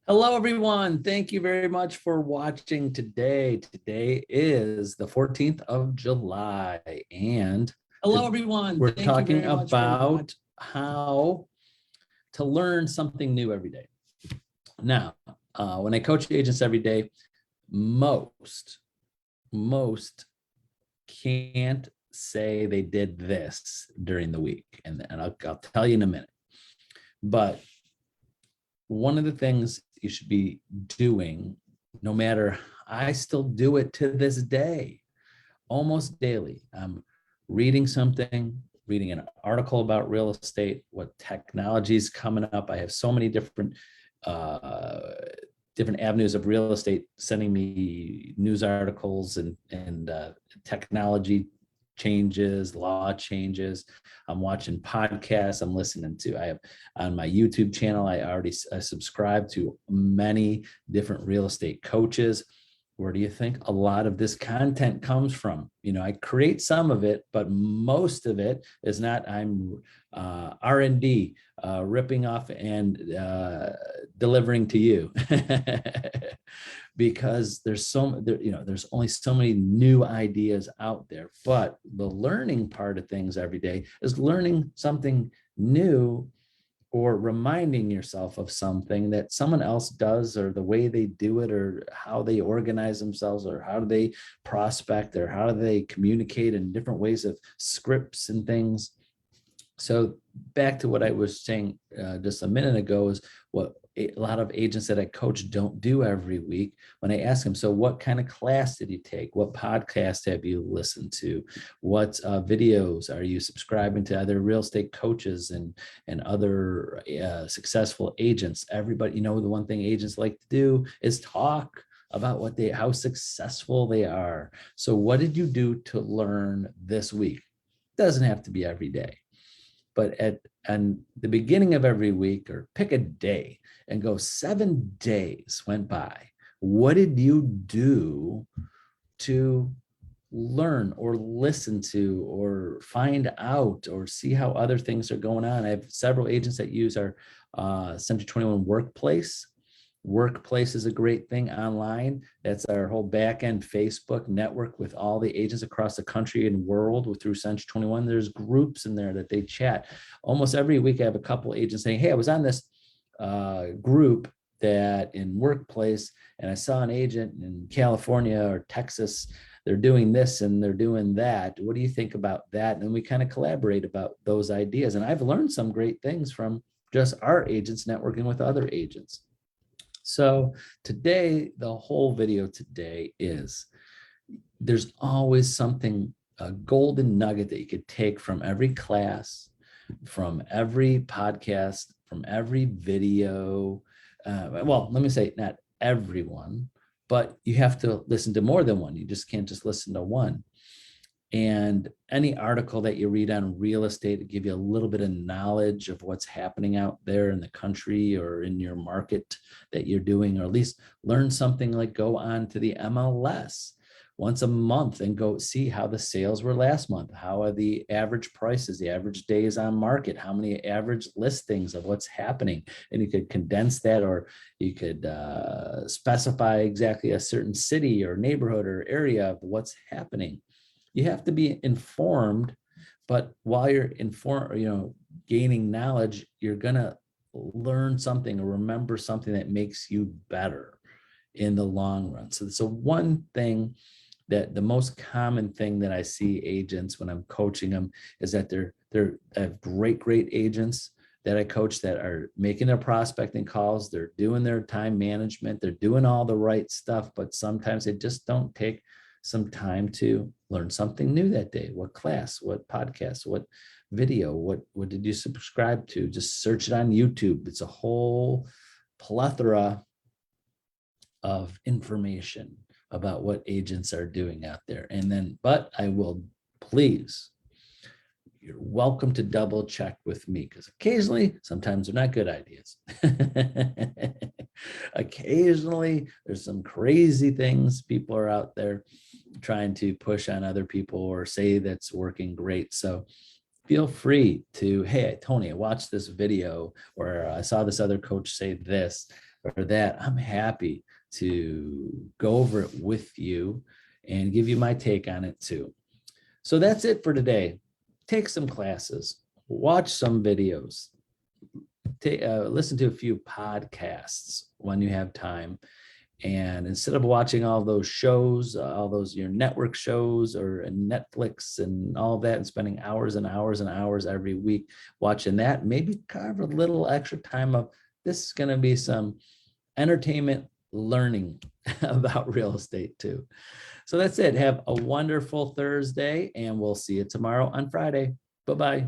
Hello, everyone. Thank you very much for watching today. Today is the 14th of July, and Hello, everyone. we're Thank you talking very much about how to learn something new every day. Now, when I coach agents every day, most can't say they did this during the week, and I'll tell you in a minute. But one of the things you should be doing, no matter, I still do it to this day, almost daily. I'm reading something, reading an article about real estate, what technology is coming up. I have so many different avenues of real estate sending me news articles and technology changes, law changes. I'm watching podcasts. I'm listening to. I have on my YouTube channel. I subscribe to many different real estate coaches. Where do you think a lot of this content comes from? I create some of it, but most of it is not. I'm R&D, ripping off and delivering to you. Because there's only so many new ideas out there. But the learning part of things every day is learning something new or reminding yourself of something that someone else does, or the way they do it, or how they organize themselves, or how do they prospect, or how do they communicate in different ways of scripts and things. So back to what I was saying just a minute ago is what a lot of agents that I coach don't do every week. When I ask them, so what kind of class did you take? What podcast have you listened to? What videos are you subscribing to other real estate coaches and other successful agents? Everybody, the one thing agents like to do is talk about how successful they are. So what did you do to learn this week? It doesn't have to be every day. But at the beginning of every week, or pick a day and go 7 days went by. What did you do to learn or listen to or find out or see how other things are going on? I have several agents that use our Century 21 Workplace. Workplace is a great thing online. That's our whole back end Facebook network with all the agents across the country and world through Century 21. There's groups in there that they chat. Almost every week I have a couple agents saying, hey, I was on this group that in Workplace, and I saw an agent in California or Texas. They're doing this and they're doing that. What do you think about that? And we kind of collaborate about those ideas. And I've learned some great things from just our agents networking with other agents. So today, the whole video today is there's always something, a golden nugget that you could take from every class, from every podcast, from every video. Well, let me say not everyone, but you have to listen to more than one. You just can't just listen to one. And any article that you read on real estate to give you a little bit of knowledge of what's happening out there in the country or in your market that you're doing, or at least learn something, like go on to the MLS once a month and go see how the sales were last month. How are the average prices, the average days on market, how many average listings of what's happening. And you could condense that, or you could specify exactly a certain city or neighborhood or area of what's happening. You have to be informed, but while you're informed, gaining knowledge, you're gonna learn something or remember something that makes you better in the long run. So one thing that the most common thing that I see agents when I'm coaching them is that they're have great agents that I coach that are making their prospecting calls, they're doing their time management, they're doing all the right stuff, but sometimes they just don't take some time to learn something new that day. What class, what podcast, what video, what did you subscribe to? Just search it on YouTube. It's a whole plethora of information about what agents are doing out there. But I will, please, you're welcome to double check with me, because occasionally, sometimes they're not good ideas. Occasionally, there's some crazy things people are out there trying to push on other people or say that's working great. So feel free to, hey, Tony, I watched this video, or I saw this other coach say this. or that, I'm happy to go over it with you and give you my take on it too. So that's it for today. Take some classes, watch some videos, listen to a few podcasts when you have time. And instead of watching all those shows, all those your network shows or Netflix and all of that, and spending hours and hours and hours every week watching that, maybe carve a little extra time of this is going to be some entertainment learning about real estate too. So that's it. Have a wonderful Thursday, and we'll see you tomorrow on Friday. Bye-bye.